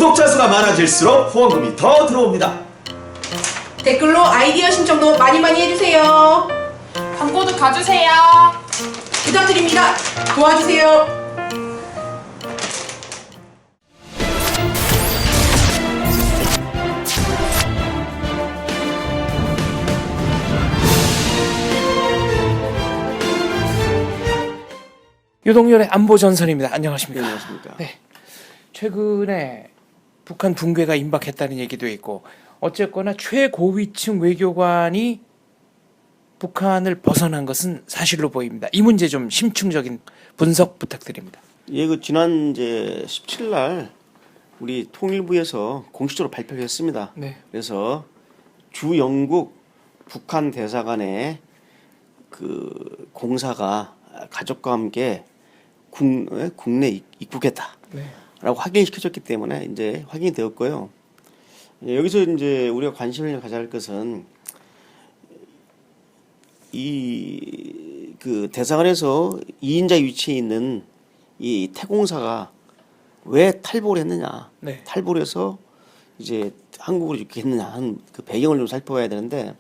구독자 수가 많아질수록 후원금이 더 들어옵니다. 댓글로 아이디어 신청도 많이 해주세요. 광고도 가주세요. 부탁드립니다. 도와주세요. 유동열의 안보전선입니다. 안녕하십니까? 안녕하십니까? 네. 최근에 북한 붕괴가 임박했다는 얘기도 있고 어쨌거나 최고위층 외교관이 북한을 벗어난 것은 사실로 보입니다. 이 문제 좀 심층적인 분석 부탁드립니다. 예, 그 지난 이제 17일 날 우리 통일부에서 공식적으로 발표를 했습니다. 네. 그래서 주 영국 북한 대사관의 그 공사가 가족과 함께 국내 입국했다라고 네. 확인시켜줬기 때문에 이제 확인이 되었고요. 여기서 이제 우리가 관심을 가져야 할 것은 이 그 대사관에서 2인자 위치에 있는 이 태공사가 왜 탈북을 했느냐, 네. 탈북을 해서 이제 한국으로 입국했느냐 하는 그 배경을 좀 살펴봐야 되는데,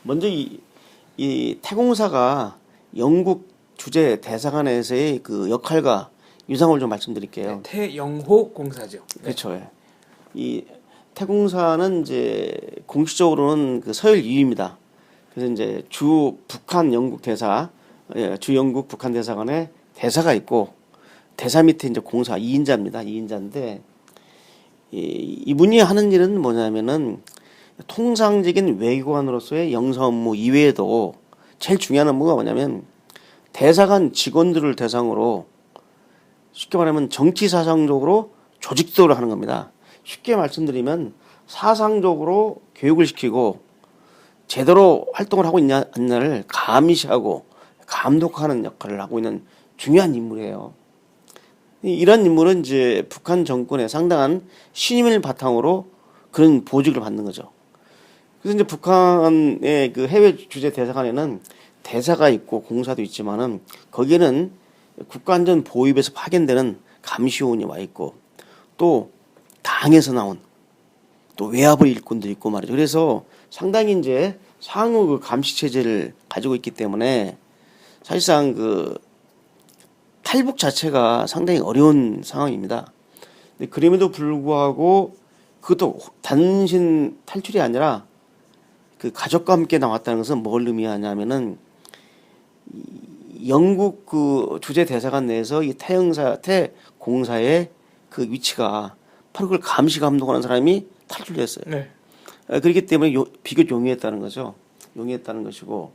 먼저 이 태공사가 영국 주재 대사관에서의 그 역할과 유상을 좀 말씀드릴게요. 네, 태영호 공사죠. 네. 그렇죠. 예. 이 태공사는 이제 공식적으로는 그 서열 2위입니다. 그래서 이제 주 북한 영국 대사, 주 영국 북한 대사관에 대사가 있고 대사 밑에 이제 공사 2인자입니다. 2인자인데 이분이 하는 일은 뭐냐면은 통상적인 외교관으로서의 영사 업무 이외에도 제일 중요한 업무가 뭐냐면 대사관 직원들을 대상으로 쉽게 말하면 정치 사상적으로 조직 지도를 하는 겁니다. 쉽게 말씀드리면 사상적으로 교육을 시키고 제대로 활동을 하고 있냐를 감시하고 감독하는 역할을 하고 있는 중요한 인물이에요. 이런 인물은 이제 북한 정권의 상당한 신임을 바탕으로 그런 보직을 받는 거죠. 그래서 이제 북한의 그 해외 주재 대사관에는 대사가 있고 공사도 있지만은 거기에는 국가안전 보위부에서 파견되는 감시요원이 와 있고 또 당에서 나온 또 외압의 일꾼도 있고 말이죠. 그래서 상당히 이제 상호 그 감시 체제를 가지고 있기 때문에 사실상 그 탈북 자체가 상당히 어려운 상황입니다. 근데 그럼에도 불구하고 그것도 단신 탈출이 아니라 그 가족과 함께 나왔다는 것은 뭘 의미하냐면은 영국 그 주재 대사관 내에서 이 태공사의 그 위치가 바로 그걸 감시 감독하는 사람이 탈출했어요. 네. 그렇기 때문에 비교적 용이했다는 거죠. 용이했다는 것이고,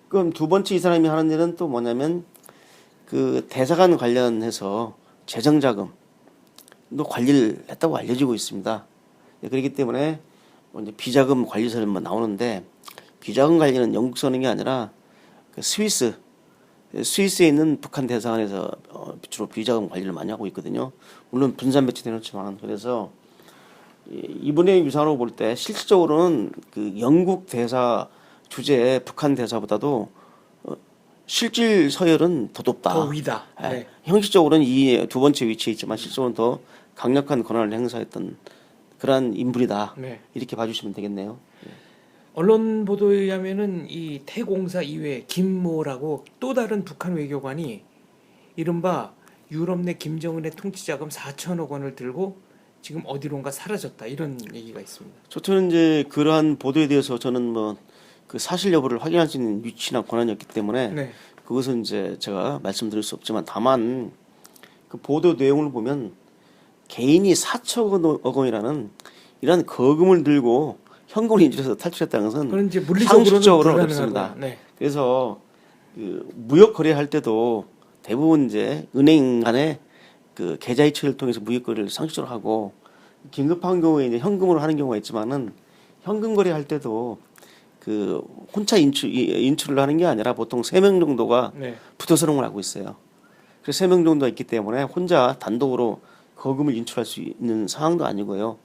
그럼 두 번째 이 사람이 하는 일은 또 뭐냐면 그 대사관 관련해서 재정자금도 관리를 했다고 알려지고 있습니다. 그렇기 때문에 이제 비자금 관리서만 나오는데 비자금 관리는 영국 서는 게 아니라 그 스위스에 있는 북한 대사관에서 주로 비자금 관리를 많이 하고 있거든요. 물론 분산 배치되었지만. 그래서 이분의 유산으로 볼 때 실질적으로는 그 영국 대사 주재 북한 대사보다도 실질 서열은 더 높다. 더 위다. 네. 형식적으로는 이 두 번째 위치에 있지만 실질적으로는 더 강력한 권한을 행사했던 그러한 인물이다. 네. 이렇게 봐주시면 되겠네요. 언론 보도에 의하면은 이 태공사 이외에 김모라고 또 다른 북한 외교관이 이른바 유럽 내 김정은의 통치자금 4천억 원을 들고 지금 어디론가 사라졌다 이런 얘기가 있습니다. 저는 이제 그러한 보도에 대해서 저는 뭐 그 사실 여부를 확인할 수 있는 위치나 권한이 없기 때문에 네. 그것은 이제 제가 말씀드릴 수 없지만 다만 그 보도 내용을 보면 개인이 4천억 원이라는 이런 거금을 들고 현금을 인출해서 탈출했다는 것은 그건 이제 물리적으로는 상식적으로 불가능하고요. 어렵습니다. 네. 그래서 그 무역 거래할 때도 대부분 이제 은행 간에 그 계좌 이체를 통해서 무역 거래를 상식적으로 하고 긴급한 경우에 이제 현금으로 하는 경우가 있지만은 현금 거래할 때도 그 혼자 인출을 하는 게 아니라 보통 3명 정도가 네. 붙어서 그런 걸 하고 있어요. 그래서 3명 정도가 있기 때문에 혼자 단독으로 거금을 인출할 수 있는 상황도 아니고요.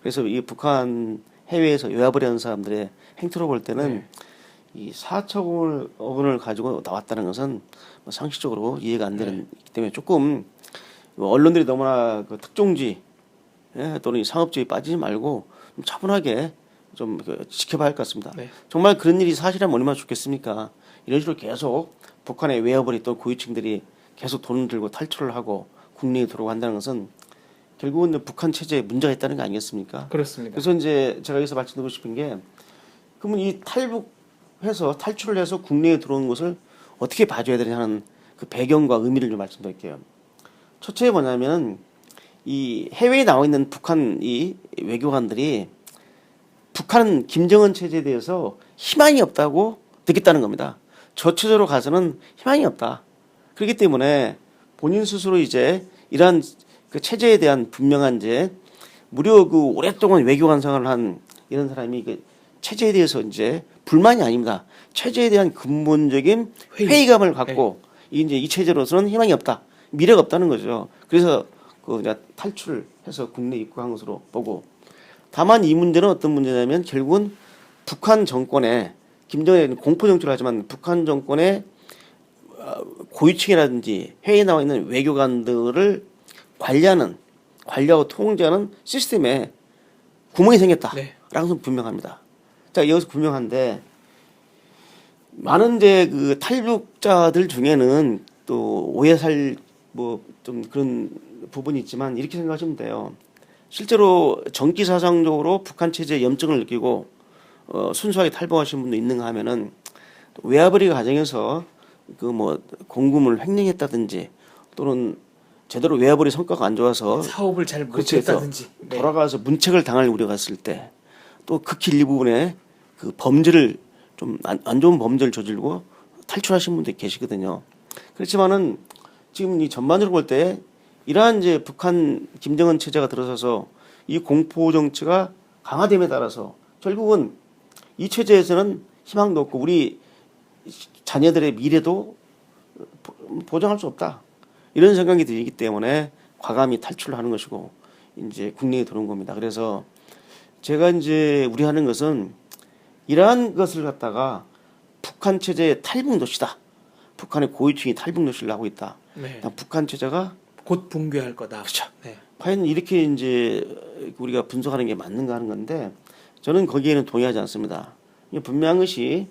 그래서 이 북한 해외에서 외압을 하는 사람들의 행태로 볼 때는 이 4천억 원을 가지고 나왔다는 것은 뭐 상식적으로 이해가 안 되는 기 때문에 조금 언론들이 너무나 그 특종지 또는 이 상업주의 빠지지 말고 좀 차분하게 좀 지켜봐야 할 것 같습니다. 네. 정말 그런 일이 사실이라면 얼마나 좋겠습니까? 이런 식으로 계속 북한의 외화벌이 또 고위층들이 계속 돈을 들고 탈출을 하고 국내에 들어오고 한다는 것은 결국은 북한 체제에 문제가 있다는 거 아니겠습니까? 그렇습니다. 그래서 이제 제가 여기서 말씀드리고 싶은 게 그러면 이 탈북해서 탈출을 해서 국내에 들어오는 것을 어떻게 봐줘야 되냐는 그 배경과 의미를 좀 말씀드릴게요. 첫째 뭐냐면 이 해외에 나와 있는 북한 이 외교관들이 북한 김정은 체제에 대해서 희망이 없다고 느꼈다는 겁니다. 저 체제로 가서는 희망이 없다. 그렇기 때문에 본인 스스로 이제 이러한 그 체제에 대한 분명한 이제 무려 그 오랫동안 외교관 생활을 한 이런 사람이 그 체제에 대해서 이제 불만이 아닙니다. 체제에 대한 근본적인 회의감을 갖고 이제 이 체제로서는 희망이 없다. 미래가 없다는 거죠. 그래서 그 탈출을 해서 국내 입국한 것으로 보고 다만 이 문제는 어떤 문제냐면 결국은 북한 정권의 김정은이 공포 정치를 하지만 북한 정권의 고위층이라든지 해외에 나와 있는 외교관들을 관리하고 통제하는 시스템에 구멍이 생겼다라는 것은 분명합니다. 자, 여기서 분명한데 많은 이제 그 탈북자들 중에는 또 오해살 뭐 좀 그런 부분이 있지만 이렇게 생각하시면 돼요. 실제로 정기사상적으로 북한 체제에 염증을 느끼고 순수하게 탈북하신 분도 있는가 하면은 외화벌이 과정에서 그 뭐 공금을 횡령했다든지 또는 제대로 외화벌이 성과가 안 좋아서 사업을 잘 그렇죠. 못했다든지 돌아가서 문책을 당할 우려가 있을 때 또 극히 일부분에 그 범죄를 좀 안 좋은 범죄를 저지르고 탈출하신 분들이 계시거든요. 그렇지만은 지금 이 전반적으로 볼 때 이러한 이제 북한 김정은 체제가 들어서서 이 공포 정치가 강화됨에 따라서 결국은 이 체제에서는 희망도 없고 우리 자녀들의 미래도 보장할 수 없다. 이런 생각이 들기 때문에 과감히 탈출을 하는 것이고 이제 국내에 들어온 겁니다. 그래서 제가 이제 우려하는 것은 이러한 것을 갖다가 북한 체제의 탈북 노시다. 북한의 고위층이 탈북 노시를 하고 있다. 네. 북한 체제가 곧 붕괴할 거다. 그렇죠. 네. 과연 이렇게 이제 우리가 분석하는 게 맞는가 하는 건데 저는 거기에는 동의하지 않습니다. 분명한 것이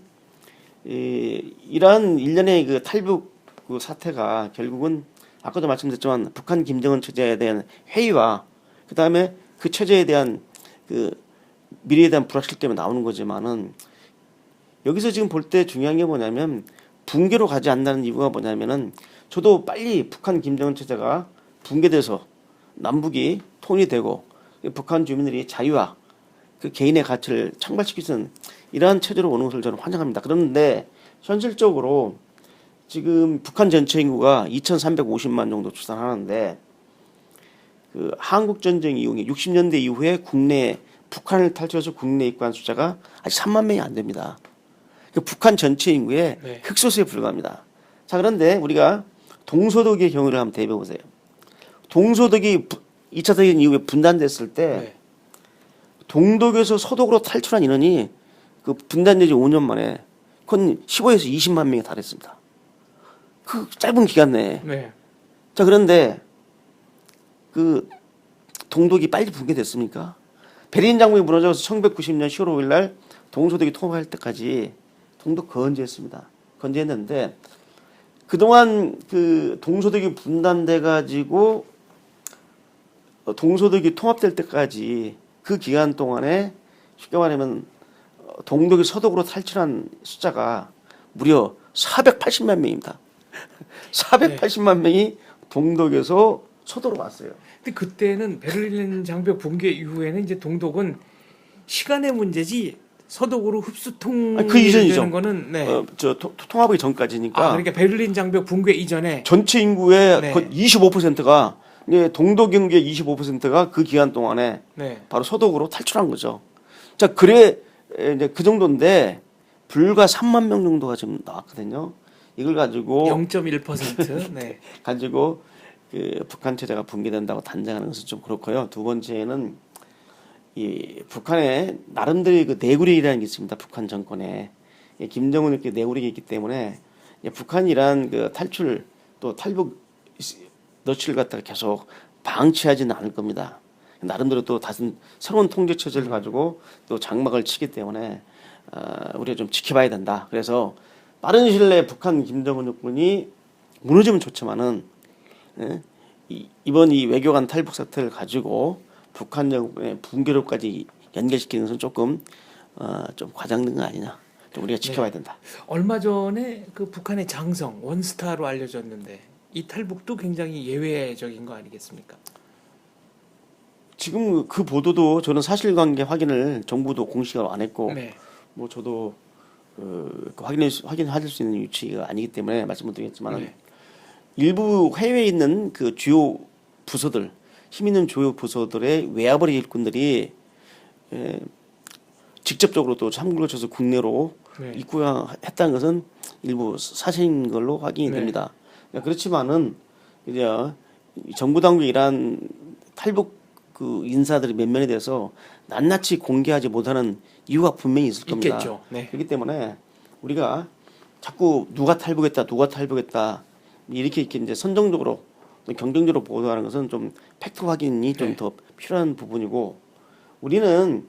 이러한 일련의 그 탈북 그 사태가 결국은 아까도 말씀드렸지만 북한 김정은 체제에 대한 회의와 그 다음에 그 체제에 대한 그 미래에 대한 불확실 때문에 나오는 거지만은 여기서 지금 볼 때 중요한 게 뭐냐면 붕괴로 가지 않는다는 이유가 뭐냐면은 저도 빨리 북한 김정은 체제가 붕괴돼서 남북이 통일되고 북한 주민들이 자유와 그 개인의 가치를 창발시킬 수 있는 이러한 체제로 오는 것을 저는 환영합니다. 그런데 현실적으로 지금 북한 전체 인구가 2,350만 정도 추산하는데 그 한국 전쟁 이후에 60년대 이후에 국내 북한을 탈출해서 국내 입국한 숫자가 아직 3만 명이 안 됩니다. 그 북한 전체 인구의 흑소수에 불과합니다. 자, 그런데 우리가 동서독의 경우를 한번 대비해 보세요. 동서독이 2차 대전 이후에 분단됐을 때 동독에서 서독으로 탈출한 인원이 그 분단되지 5년 만에 그건 15에서 20만 명에 달했습니다. 그 짧은 기간 내에. 네. 자, 그런데 그 동독이 빨리 붕괴됐습니까? 베를린 장벽이 무너져서 1990년 10월 5일 날 동서독이 통합할 때까지 동독 건재했습니다. 건재했는데 그동안 그 동서독이 분단돼 가지고 동서독이 통합될 때까지 그 기간 동안에 쉽게 말하면 동독이 서독으로 탈출한 숫자가 무려 480만 명입니다. 480만 명이 동독에서 서독으로 왔어요. 근데 그때는 베를린 장벽 붕괴 이후에는 이제 동독은 시간의 문제지 서독으로 흡수통이 그 이전이죠. 되는 거는 통합하기 전까지니까. 그러니까 베를린 장벽 붕괴 이전에 전체 인구의 네. 거의 25%가 동독 인구의 25%가 그 기간 동안에 바로 서독으로 탈출한 거죠. 자, 그래 이제 그 정도인데 불과 3만 명 정도가 지금 나왔거든요. 이걸 가지고 0.1% 네. 가지고 그 북한 체제가 붕괴된다고 단정하는 것은 좀 그렇고요. 두 번째는 이 북한의 나름대로의 그 내구력이라는 게 있습니다. 북한 정권에 김정은의 내구력이 있기 때문에 북한이란 그 탈출 또 탈북 너치를 갖다가 계속 방치하지는 않을 겁니다. 나름대로 또 다른 새로운 통제 체제를 가지고 또 장막을 치기 때문에 우리가 좀 지켜봐야 된다. 그래서 빠른 시일 내에 북한 김정은 정권이 무너지면 좋지만은 이번 이 외교관 탈북 사태를 가지고 북한 정권의 붕괴로까지 연결시키는 것은 조금 좀 과장된 거 아니냐. 좀 우리가 지켜봐야 된다. 얼마 전에 그 북한의 장성 원스타로 알려졌는데 이 탈북도 굉장히 예외적인 거 아니겠습니까? 지금 그 보도도 저는 사실관계 확인을 정부도 공식으로 안 했고 네. 뭐 저도 확인하실 수 있는 위치가 아니기 때문에 말씀을 드리겠지만 네. 일부 해외에 있는 그 주요 부서들 힘 있는 주요 부서들의 외화벌이 일꾼들이 직접적으로 또 참고를 쳐서 국내로 네. 입국했다는 것은 일부 사실인 걸로 확인이 네. 됩니다. 그렇지만은 이제 정부 당국이 이러한 탈북 그 인사들이 몇 명에 대해서 낱낱이 공개하지 못하는 이유가 분명히 있을 겁니다. 있겠죠. 네. 그렇기 때문에 우리가 자꾸 누가 탈북했다 이렇게 이제 선정적으로 경쟁적으로 보도하는 것은 좀 팩트 확인이 좀 네. 더 필요한 부분이고 우리는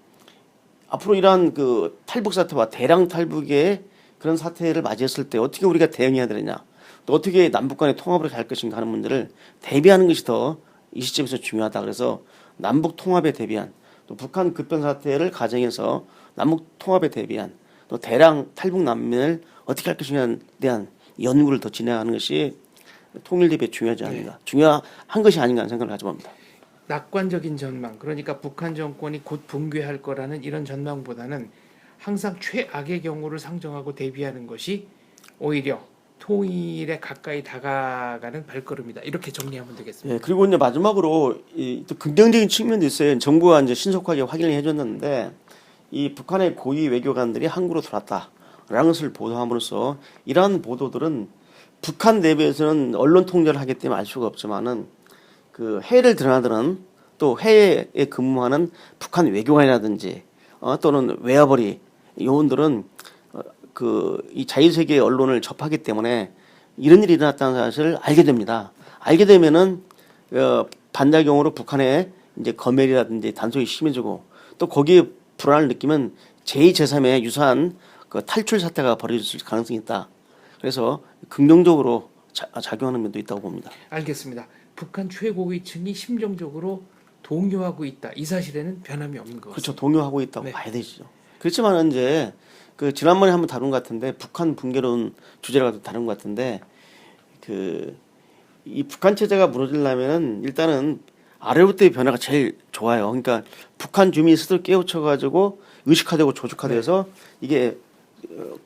앞으로 이러한 그 탈북 사태와 대량 탈북의 그런 사태를 맞이했을 때 어떻게 우리가 대응해야 되느냐 또 어떻게 남북 간의 통합을 갈 것인가 하는 문제를 대비하는 것이 더 이 시점에서 중요하다. 그래서 남북 통합에 대비한 또 북한 급변 사태를 가정해서 남북 통합에 대비한 또 대량 탈북 난민을 어떻게 할 것이냐에 대한 연구를 더 진행하는 것이 통일 대비에 중요하지 않는가. 중요한 것이 아닌가 하는 생각을 가져봅니다. 낙관적인 전망, 그러니까 북한 정권이 곧 붕괴할 거라는 이런 전망보다는 항상 최악의 경우를 상정하고 대비하는 것이 오히려 통일에 가까이 다가가는 발걸음이다. 이렇게 정리하면 되겠습니다. 예, 그리고 이제 마지막으로 또 긍정적인 측면도 있어요. 정부가 이제 신속하게 확인을 해줬는데 이 북한의 고위 외교관들이 한국으로 들어왔다라는 것을 보도함으로써 이러한 보도들은 북한 내부에서는 언론 통제를 하기 때문에 알 수가 없지만은 그 해외를 드러나드는 또 해외에 근무하는 북한 외교관이라든지 또는 외화벌이 요원들은 이 자유세계 언론을 접하기 때문에 이런 일이 일어났다는 사실을 알게 됩니다. 알게 되면은 반작용으로 북한의 이제 검열이라든지 단속이 심해지고 또 거기에 불안을 느끼면 제2, 제3의 유사한 그 탈출 사태가 벌어질 가능성이 있다. 그래서 긍정적으로 작용하는 면도 있다고 봅니다. 알겠습니다. 북한 최고위층이 심정적으로 동요하고 있다. 이 사실에는 변함이 없는 것 같습니다. 그렇죠. 동요하고 있다고 네. 봐야 되죠. 그렇지만 이제 그 지난번에 한번 다룬 것 같은데 북한 붕괴론 주제를 가지고 다룬 것 같은데 이 북한 체제가 무너지려면은 일단은 아래로부터의 변화가 제일 좋아요. 그러니까 북한 주민이 스스로 깨우쳐가지고 의식화되고 조직화돼서 이게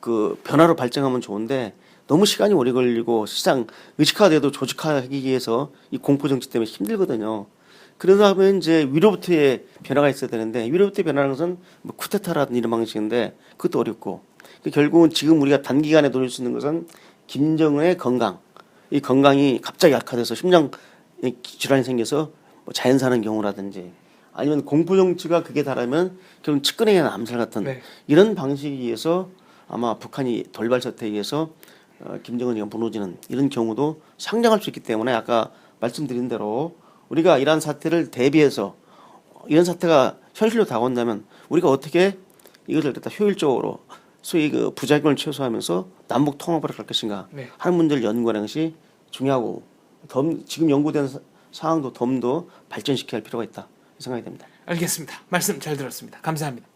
그 변화로 발전하면 좋은데 너무 시간이 오래 걸리고 시장 의식화돼도 조직화하기 위해서 이 공포 정치 때문에 힘들거든요. 그러다 보면 이제 위로부터의 변화가 있어야 되는데 위로부터의 변화라는 것은 뭐 쿠데타라든 이런 방식인데 그것도 어렵고 결국은 지금 우리가 단기간에 노릴 수 있는 것은 김정은의 건강 이 건강이 갑자기 악화돼서 심장 질환이 생겨서 뭐 자연 사는 경우라든지 아니면 공포 정치가 극에 달하면 결국 측근행위나 암살 같은 네. 이런 방식에 의해서 아마 북한이 돌발 사태에 의해서 김정은이가 무너지는 이런 경우도 상정할 수 있기 때문에 아까 말씀드린 대로 우리가 이러한 사태를 대비해서 이런 사태가 현실로 다가온다면 우리가 어떻게 이것을 갖다 효율적으로 소위 그 부작용을 최소화하면서 남북 통합을 할 것인가 네. 하는 문제를 연구하는 것이 중요하고 지금 연구된 상황도 더 발전시켜야 할 필요가 있다 생각이 됩니다. 알겠습니다. 말씀 잘 들었습니다. 감사합니다.